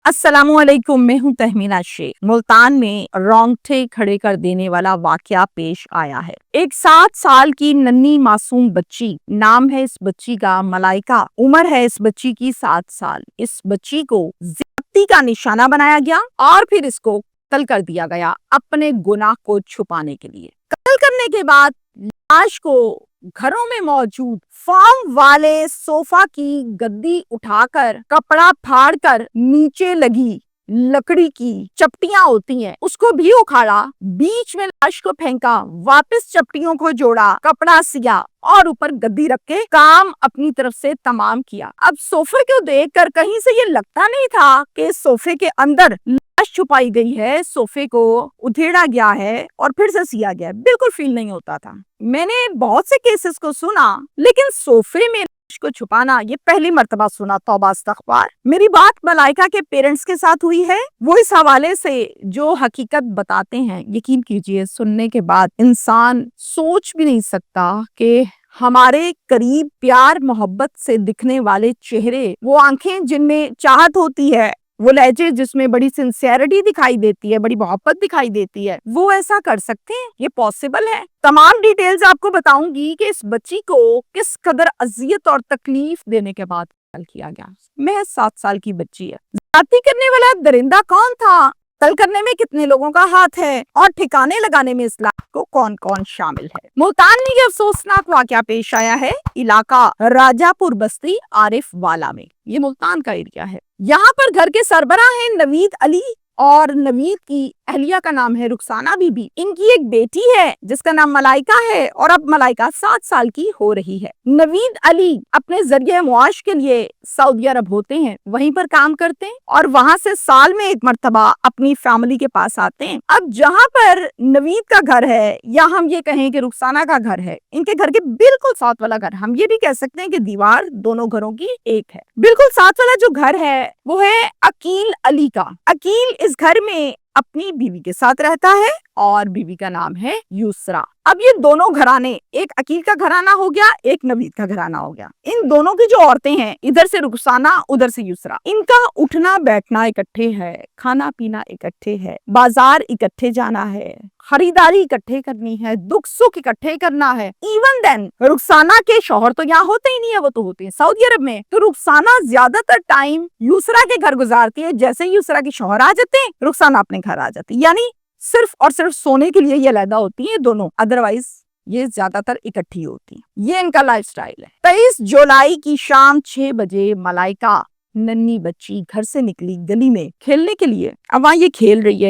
अस्सलामुअलैकुम। मैं हूं तहमीना शेख। मुल्तान में रोंगटे खड़े कर देने वाला वाकया पेश आया है। एक 7 साल की नन्ही मासूम बच्ची, नाम है इस बच्ची का मलाइका, उम्र है इस बच्ची की 7 साल। इस बच्ची को ज्यादती का निशाना बनाया गया और फिर इसको कत्ल कर दिया गया अपने गुनाह को छुपाने के लिए। कत्ल करने के बाद लाश को घरों में मौजूद फार्म वाले सोफा की गद्दी उठाकर कपड़ा फाड़कर नीचे लगी लकड़ी की चपटियां होती हैं उसको भी उखाड़ा, बीच में लाश को फेंका, वापस चपटियों को जोड़ा, कपड़ा सिया और ऊपर गद्दी रख के काम अपनी तरफ से तमाम किया। अब सोफे को देखकर कहीं से ये लगता नहीं था कि सोफे के अंदर लाश छुपाई गई है, सोफे को उधेड़ा गया है और फिर से सिया गया है। बिल्कुल फील नहीं होता था। मैंने बहुत से केसेस को सुना, लेकिन सोफे में लाश को छुपाना ये पहली मर्तबा सुना। तौबा इस्तग़फ़ार। मेरी बात मलाइका के पेरेंट्स के साथ हुई है। वो इस हवाले से जो हकीकत बताते हैं, यकीन कीजिए सुनने के बाद इंसान सोच भी नहीं सकता कि हमारे करीब प्यार मोहब्बत से दिखने वाले चेहरे, वो आंखें जिनमें चाहत होती है, वो लहजे जिसमें बड़ी सिंसियरिटी दिखाई देती है, बड़ी मोहब्बत दिखाई देती है, वो ऐसा कर सकते हैं? ये पॉसिबल है? तमाम डिटेल्स आपको बताऊंगी कि इस बच्ची को किस कदर अजियत और तकलीफ देने के बाद कत्ल किया गया। महज 7 साल की बच्ची है। ज्यादती करने वाला दरिंदा कौन था? कत्ल करने में कितने लोगों का हाथ है और ठिकाने लगाने में इस्लाम को कौन कौन शामिल है? मुल्तान में ये अफसोसनाक वाकया पेश आया है इलाका राजापुर बस्ती आरिफ वाला में। ये मुल्तान का एरिया है। यहाँ पर घर के सरबराह हैं नवीद अली और नवीद की अहलिया का नाम है रुखसाना बीबी। इनकी एक बेटी है जिसका नाम मलाइका है और अब मलाइका 7 साल की हो रही है। नवीद अली अपने जरिए मुआश के लिए सऊदी अरब होते हैं, वहीं पर काम करते हैं और वहां से साल में एक मर्तबा अपनी फैमिली के पास आते हैं। अब जहां पर नवीद का घर है या हम ये कहें कि रुखसाना का घर है, इनके घर के बिल्कुल साथ वाला घर, हम ये भी कह सकते हैं कि दीवार दोनों घरों की एक है। बिल्कुल साथ वाला जो घर है वो है अकील अली का। अकील इस घर में अपनी बीवी के साथ रहता है और बीवी का नाम है यूसरा। अब ये दोनों घराने, एक अकील का घराना हो गया, एक नवीद का घराना हो गया। इन दोनों की जो औरतें हैं, इधर से रुखसाना उधर से यूसरा, इनका उठना बैठना इकट्ठे है, खाना पीना इकट्ठे है, बाजार इकट्ठे जाना है, खरीदारी इकट्ठे करनी है, दुख सुख इकट्ठे करना है। इवन देन रुखसाना के शौहर तो यहाँ होते ही नहीं है, वो तो होते हैं सऊदी अरब में। तो रुखसाना ज्यादातर टाइम यूसरा के घर गुजारती है। जैसे ही यूसरा के शौहर आ जाते हैं, रुखसाना अपने घर आ जाती है। यानी सिर्फ और सिर्फ सोने के लिए ये अलहदा होती है दोनों, अदरवाइज ये ज्यादातर इकट्ठी होती है। ये इनका लाइफस्टाइल है। 23 जुलाई की शाम 6 बजे मलाइका नन्ही बच्ची घर से निकली गली में खेलने के लिए। अब वहाँ ये खेल रही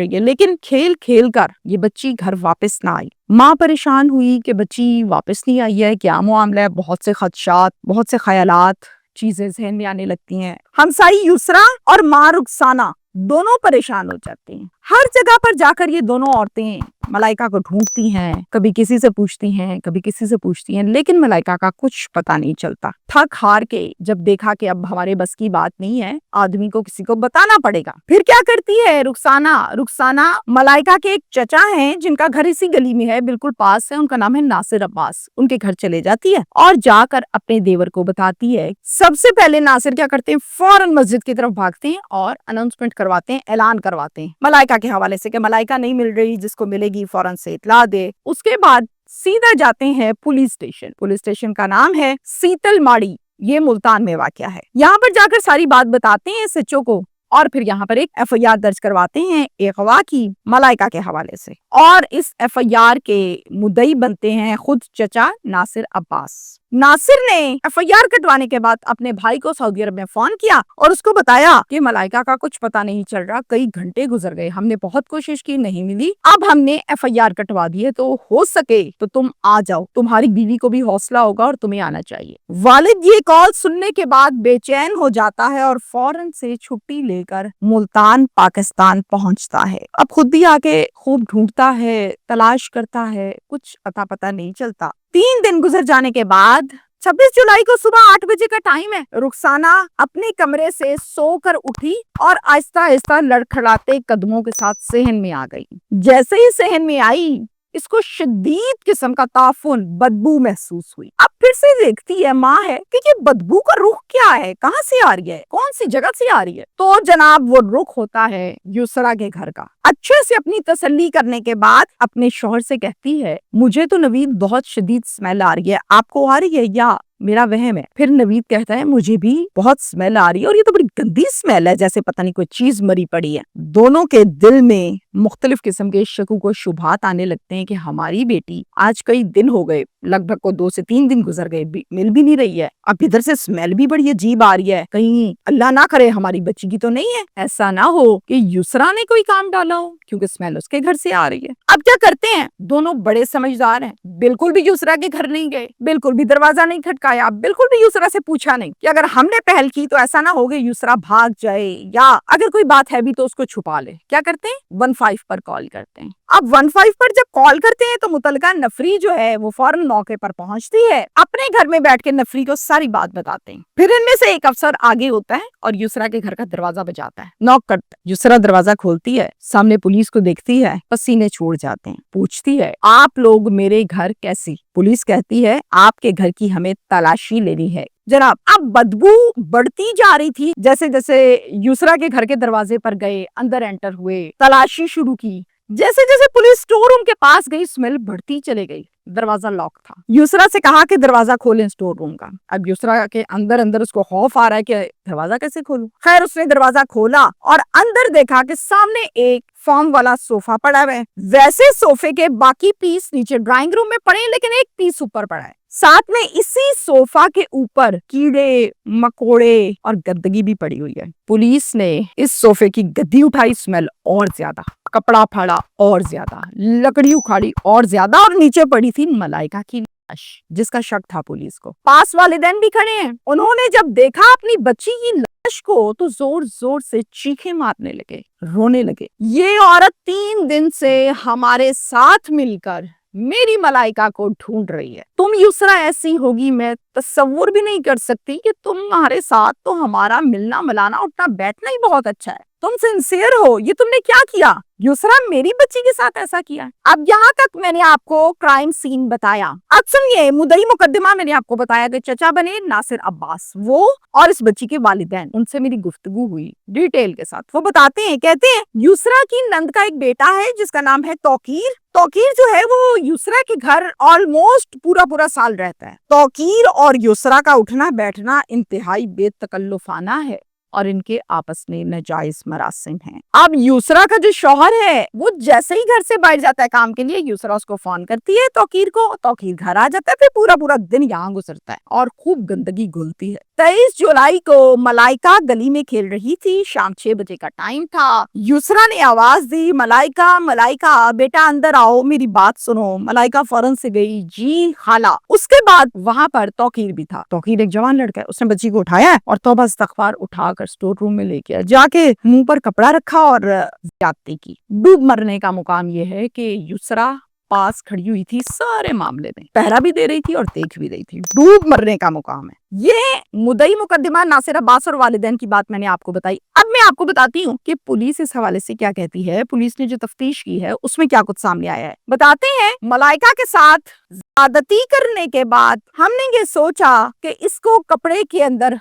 है, लेकिन खेल खेल कर ये बच्ची घर वापस ना आई। माँ परेशान हुई कि बच्ची वापस नहीं आई है, क्या मामला है। बहुत से खदशात, बहुत से ख्यालात, चीजें जहन में आने लगती हैं। हमसाई यूसरा और माँ रुखसाना दोनों परेशान हो जाते हैं। हर जगह पर जाकर ये दोनों औरतें मलाइका को ढूंढती हैं, कभी किसी से पूछती हैं, कभी किसी से पूछती हैं, लेकिन मलाइका का कुछ पता नहीं चलता। थक हार के जब देखा कि अब हमारे बस की बात नहीं है, आदमी को किसी को बताना पड़ेगा, फिर क्या करती है रुखसाना मलाइका के एक चचा हैं जिनका घर इसी गली में है, बिल्कुल पास है, उनका नाम है नासिर अब्बास। उनके घर चले जाती है और जाकर अपने देवर को बताती है। सबसे पहले नासिर क्या करते हैं, फौरन मस्जिद की तरफ भागते हैं और अनाउंसमेंट करवाते हैं, ऐलान करवाते हैं मलाइका के हवाले से कि मलाइका नहीं मिल रही, जिसको मिलेगी फौरन से इतला दे। उसके बाद सीधा जाते हैं पुलिस स्टेशन का नाम है सीतल माड़ी। ये मुल्तान में वाक़या है। यहाँ पर जाकर सारी बात बताते हैं एसएचओ को और फिर यहाँ पर एक एफआईआर दर्ज करवाते हैं अगवा की मलाइका के हवाले से। और इस एफआईआर के मुद्दई बनते हैं खुद चचा नासिर अब्बास। नासिर ने एफआईआर कटवाने के बाद अपने भाई को सऊदी अरब में फोन किया और उसको बताया कि मलाइका का कुछ पता नहीं चल रहा, कई घंटे गुजर गए, हमने बहुत कोशिश की, नहीं मिली, अब हमने एफआईआर कटवा दी है, तो हो सके तो तुम आ जाओ, तुम्हारी बीवी को भी हौसला होगा और तुम्हें आना चाहिए। वालिद ये कॉल सुनने के बाद बेचैन हो जाता है और फौरन से छुट्टी लेकर मुल्तान पाकिस्तान पहुंचता है। अब खुद भी आके खूब ढूंढता है, तलाश करता है, कुछ अता पता नहीं चलता। 3 दिन गुजर जाने के बाद 26 जुलाई को सुबह 8 बजे का टाइम है। रुखसाना अपने कमरे से सोकर उठी और आहिस्ता आहिस्ता लड़खड़ाते कदमों के साथ सहन में आ गई। जैसे ही सहन में आई, اس کو شدید قسم کا تعفن، بدبو محسوس ہوئی۔ اب پھر سے دیکھتی ہے، ماں ہے کہ یہ بدبو کا رخ کیا ہے، کہاں سے آ رہی ہے، کون سی جگہ سے آ رہی ہے؟ تو جناب وہ رخ ہوتا ہے یسریٰ کے گھر کا۔ اچھے سے اپنی تسلی کرنے کے بعد اپنے شوہر سے کہتی ہے مجھے تو نوید بہت شدید اسمیل آ رہی ہے، آپ کو آ رہی ہے یا میرا وہم ہے؟ پھر نوید کہتا ہے مجھے بھی بہت اسمیل آ رہی ہے اور یہ تو بڑی گندی اسمیل ہے، جیسے پتہ نہیں کوئی چیز مری پڑی ہے۔ دونوں کے دل میں مختلف قسم کے شکوک و شبہات آنے لگتے ہیں کہ ہماری بیٹی آج کئی دن ہو گئے، لگ بھگ کو 2 سے 3 دن گزر گئے، مل بھی نہیں رہی ہے، اب ادھر سے اسمیل بھی بڑی عجیب آ رہی ہے، کہیں اللہ نہ کرے ہماری بچی کی تو نہیں ہے، ایسا نہ ہو کہ یسریٰ نے کوئی کام ڈالا ہو، کیونکہ اسمیل اس کے گھر سے آ رہی ہے۔ اب کیا کرتے ہیں؟ دونوں بڑے سمجھدار ہیں، بالکل بھی یسریٰ کے گھر نہیں گئے، بالکل بھی دروازہ نہیں کھٹکایا، بالکل بھی یسریٰ سے پوچھا نہیں کہ اگر ہم نے پہل کی تو ایسا نہ ہوگا یسریٰ بھاگ جائے یا اگر کوئی بات ہے بھی تو اس کو چھپا لے۔ کیا کرتے ہیں؟ 15 پر کال کرتے ہیں۔ اب 15 پر جب کال کرتے ہیں تو متعلقہ نفری جو ہے وہ فوراً موقع پر پہنچتی ہے، اپنے گھر میں بیٹھ کے نفری کو ساری بات بتاتے ہیں۔ پھر ان میں سے ایک افسر آگے ہوتا ہے اور یسریٰ کے گھر کا دروازہ بجاتا ہے، نوک کرتا ہے۔ یسریٰ دروازہ کھولتی ہے، سامنے پولیس کو دیکھتی ہے، پسینے چھوڑ جاتے ہیں، پوچھتی ہے آپ لوگ میرے گھر کیسی؟ پولیس کہتی ہے آپ کے گھر کی ہمیں تلاشی لینی ہے۔ جناب اب بدبو بڑھتی جا رہی تھی، جیسے جیسے یسریٰ کے گھر کے دروازے پر گئے، اندر انٹر ہوئے، تلاشی شروع کی، جیسے جیسے پولیس اسٹور روم کے پاس گئی اسمیل بڑھتی چلے گئی۔ دروازہ لاک تھا۔ یسریٰ سے کہا کہ دروازہ کھولیں اسٹور روم کا۔ اب یسریٰ کے اندر اس کو خوف آ رہا ہے کہ دروازہ کیسے کھولوں؟ خیر اس نے دروازہ کھولا اور اندر دیکھا کہ سامنے ایک فارم والا صوفہ پڑا ہوا ہے۔ ویسے صوفے کے باقی پیس نیچے ڈرائنگ روم میں پڑے ہیں لیکن ایک پیس اوپر پڑا ہے، ساتھ میں اسی صوفہ کے اوپر کیڑے مکوڑے اور گندگی بھی پڑی ہوئی ہے۔ پولیس نے اس صوفے کی گدی اٹھائی، اسمیل اور زیادہ، کپڑا پھاڑا اور زیادہ، لکڑی اکھاڑی اور زیادہ، اور نیچے پڑی تھی ملائکہ کی لاش جس کا شک تھا پولیس کو۔ پاس والدین بھی کھڑے ہیں، انہوں نے جب دیکھا اپنی بچی کی لاش کو تو زور زور سے چیخیں مارنے لگے، رونے لگے۔ یہ عورت 3 دن سے ہمارے ساتھ مل کر میری ملائکہ کو ڈھونڈ رہی ہے، تم یسریٰ ایسی ہوگی میں تصور بھی نہیں کر سکتی کہ تمہارے ساتھ تو ہمارا ملنا ملانا اٹھنا بیٹھنا ہی بہت اچھا ہے، تم سنسیئر ہو، یہ تم نے کیا کیا؟ یسریٰ میری بچی کے ساتھ ایسا کیا؟ اب یہاں تک میں نے آپ کو کرائم سین بتایا، اب سنیے مدعی مقدمہ میں نے آپ کو بتایا کہ چچا بنے ناصر عباس، وہ اور اس بچی کے والدین، ان سے میری گفتگو ہوئی ڈیٹیل کے ساتھ۔ وہ بتاتے ہیں، کہتے ہیں یسریٰ کی نند کا ایک بیٹا ہے جس کا نام ہے توقیر۔ توقیر جو ہے وہ یسریٰ کے گھر آلموسٹ پورا سال رہتا ہے۔ توقیر اور یسریٰ کا اٹھنا بیٹھنا انتہائی بے تکلفانہ ہے اور ان کے آپس میں ناجائز مراسم ہیں۔ اب یسریٰ کا جو شوہر ہے وہ جیسے ہی گھر سے باہر جاتا ہے کام کے لیے، یسریٰ اس کو فون کرتی ہے توقیر کو، توقیر گھر آ جاتا ہے، پھر پورا دن یہاں گزرتا ہے اور خوب گندگی گھلتی ہے۔ 23 جولائی کو ملائکہ گلی میں کھیل رہی تھی، شام 6 بجے کا ٹائم تھا۔ یسریٰ نے آواز دی ملائکہ بیٹا اندر آؤ، میری بات سنو۔ ملائکہ فوراً سے گئی، جی خالہ۔ اس کے بعد وہاں پر توقیر بھی تھا۔ توقیر ایک جوان لڑکا ہے، اس نے بچی کو اٹھایا اور توبہ استغفار اٹھا کر اسٹور روم میں لے گیا، جا کے منہ پر کپڑا رکھا اور زیادتی کی۔ ڈوب مرنے کا مقام یہ ہے کہ یسریٰ پاس کھڑی ہوئی تھی سارے معاملے میں، پہرا بھی دے رہی تھی اور دیکھ بھی رہی تھی۔ ڈوب مرنے کا مقام ہے یہ۔ مدعی مقدمہ ناصر عباس اور والدین کی بات میں نے آپ کو بتائی، اب میں آپ کو بتاتی ہوں کہ پولیس اس حوالے سے کیا کہتی ہے۔ پولیس نے جو تفتیش کی ہے اس میں کیا کچھ سامنے آیا ہے بتاتے ہیں۔ ملائکہ کے ساتھ زیادتی کرنے کے بعد ہم نے یہ سوچا کہ اس کو کپڑے کے اندر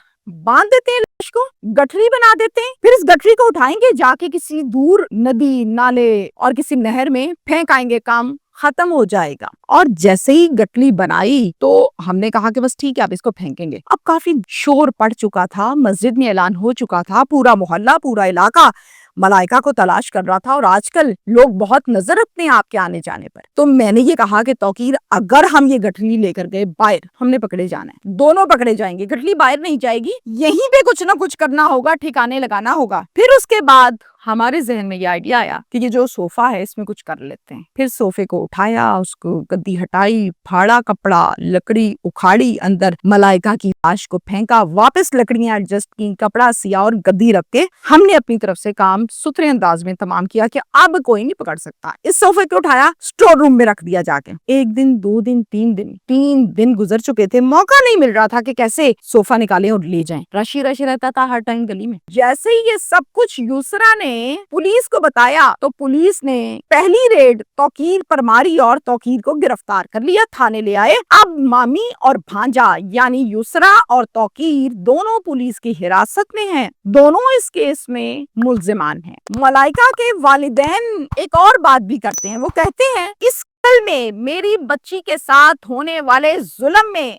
باندھ دیتے ہیں، لاش کو گٹھری بنا دیتے ہیں، پھر اس گٹھری کو اٹھائیں گے، جا کے کسی دور ندی نالے اور کسی نہر میں پھینک آئیں گے، کام ختم ہو جائے گا۔ اور جیسے ہی گٹلی بنائی تو ہم نے کہا کہ بس ٹھیک ہے آپ اس کو پھینکیں گے۔ اب کافی شور پڑ چکا تھا، مسجد میں اعلان ہو چکا تھا، پورا محلہ پورا علاقہ ملائکہ کو تلاش کر رہا تھا، اور آج کل لوگ بہت نظر رکھتے ہیں آپ کے آنے جانے پر۔ تو میں نے یہ کہا کہ توقیر اگر ہم یہ گٹھلی لے کر گئے باہر، ہم نے پکڑے جانا ہے، دونوں پکڑے جائیں گے، گٹھلی باہر نہیں جائے گی، یہیں پہ کچھ نہ کچھ کرنا ہوگا، ٹھکانے لگانا ہوگا۔ پھر اس کے بعد ہمارے ذہن میں یہ آئیڈیا آیا کہ یہ جو صوفہ ہے اس میں کچھ کر لیتے ہیں۔ پھر صوفے کو اٹھایا، اس کو گدی ہٹائی، پھاڑا کپڑا، لکڑی اکھاڑی، اندر ملائکہ کی لاش کو پھینکا، واپس لکڑیاں ایڈجسٹ کی، کپڑا سیا اور گدی رکھ کے ہم نے اپنی طرف سے کام ستھرے انداز میں تمام کیا کہ اب کوئی نہیں پکڑ سکتا۔ اس صوفے کو اٹھایا، اسٹور روم میں رکھ دیا جا کے۔ 1 دن 2 دن 3 دن گزر چکے تھے، موقع نہیں مل رہا تھا کہ کیسے صوفہ نکالیں اور لے جائیں۔ رش رہتا تھا ہر ٹائم گلی میں۔ جیسے ہی یہ سب کچھ یسریٰ نے نے पुलिस को बताया तो पुलिस ने पहली रेड तौकीर पर मारी और तौकीर को गिरफ्तार कर लिया, थाने ले आए। अब मामी और भांजा यानी युसरा और तौकीर दोनों पुलिस की हिरासत में हैं। दोनों इस केस में मुल्जिमान हैं। मलाइका के वालिदैन एक और बात भी करते हैं, वो कहते हैं इस कत्ल में मेरी बच्ची के साथ होने वाले जुल्म में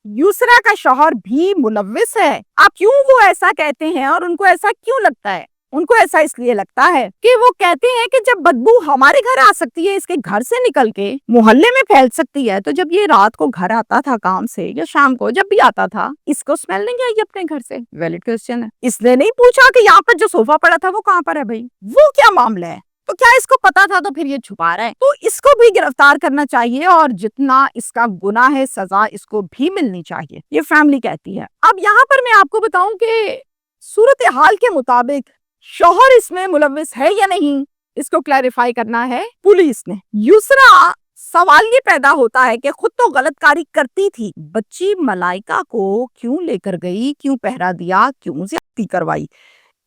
युसरा का शौहर भी मुलव्विस है। अब क्यों वो ऐसा कहते हैं और उनको ऐसा क्यों लगता है? उनको ऐसा इसलिए लगता है कि वो कहते हैं कि जब बदबू हमारे घर आ सकती है, इसके घर से निकल के मोहल्ले में फैल सकती है, तो जब ये रात को घर आता था काम से या शाम को जब भी आता था, इसको स्मेल नहीं आई अपने घर से? वैलिड क्वेश्चन है। इसने नहीं पूछा कि यहाँ पर जो सोफा पड़ा था वो कहाँ पर है भाई, वो क्या मामला है? तो क्या इसको पता था तो फिर ये छुपा रहा है? तो इसको भी गिरफ्तार करना चाहिए और जितना इसका गुनाह है सजा इसको भी मिलनी चाहिए, ये फैमिली कहती है। अब यहाँ पर मैं आपको बताऊं कि सूरत हाल के मुताबिक शौहर इसमें मुलव्विस है या नहीं, इसको क्लैरिफाई करना है पुलिस ने। युसरा, सवाल ये पैदा होता है कि खुद तो गलतकारी करती थी, बच्ची मलाइका को क्यों लेकर गई, क्यों पहरा दिया, क्यों ज्यादती करवाई?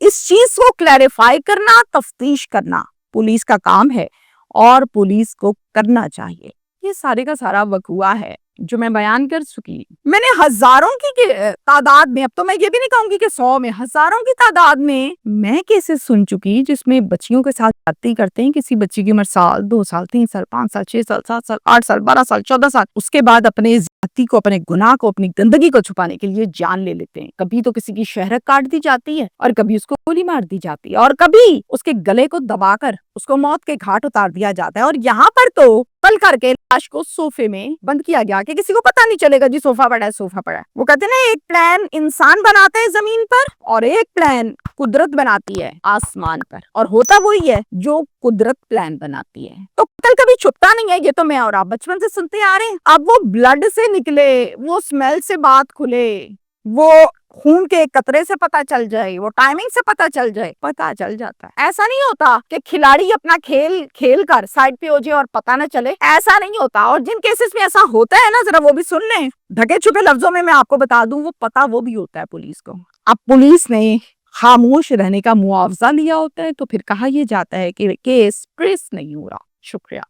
इस चीज को क्लैरिफाई करना, तफ्तीश करना पुलिस का काम है और पुलिस को करना चाहिए। ये सारे का सारा वकूआ है जो मैं बयान कर चुकी। मैंने हजारों की तादाद में, अब तो मैं ये भी नहीं कहूंगी कि 100 में, हजारों की तादाद में मैं केसेस सुन चुकी जिसमें बच्चियों के साथ ज्यादती करते हैं। किसी बच्ची की उम्र साल, 2 साल, 3 साल, 5 साल, 6 साल, 7 साल, 8 साल, 12 साल, 14 साल, उसके बाद अपने ज्यादती को, अपने गुनाह को, अपनी गंदगी को छुपाने के लिए जान ले लेते हैं। कभी तो किसी की शहरत काट दी जाती है और कभी उसको गोली मार दी जाती है और कभी उसके गले को दबाकर उसको मौत के घाट उतार दिया जाता है। और यहाँ पर तो पल करके लाश को सोफे में बंद किया गया कि किसी को पता नहीं चलेगा जी सोफा पड़ा है, सोफा पड़ा है। वो कहते हैं ना, एक प्लान इंसान बनाता है जमीन पर और एक प्लान कुदरत बनाती है आसमान पर, और होता वही है जो कुदरत प्लान बनाती है। तो कत्ल कभी छुपता नहीं है, ये तो मैं और आप बचपन से सुनते आ रहे हैं। अब वो ब्लड से निकले, वो स्मेल से बात खुले, वो खून के कतरे से पता चल जाए, वो टाइमिंग से पता चल जाए, पता चल जाता है। ऐसा नहीं होता कि खिलाड़ी अपना खेल खेल कर साइड पे हो जाए और पता न चले, ऐसा नहीं होता। और जिन केसेस में ऐसा होता है ना, जरा वो भी सुन लें। ढके छुपे लफ्जों में मैं आपको बता दूं, वो पता वो भी होता है पुलिस को। अब पुलिस ने खामोश रहने का मुआवजा लिया होता है तो फिर कहा यह जाता है कि केस ट्रेस नहीं हो रहा। शुक्रिया।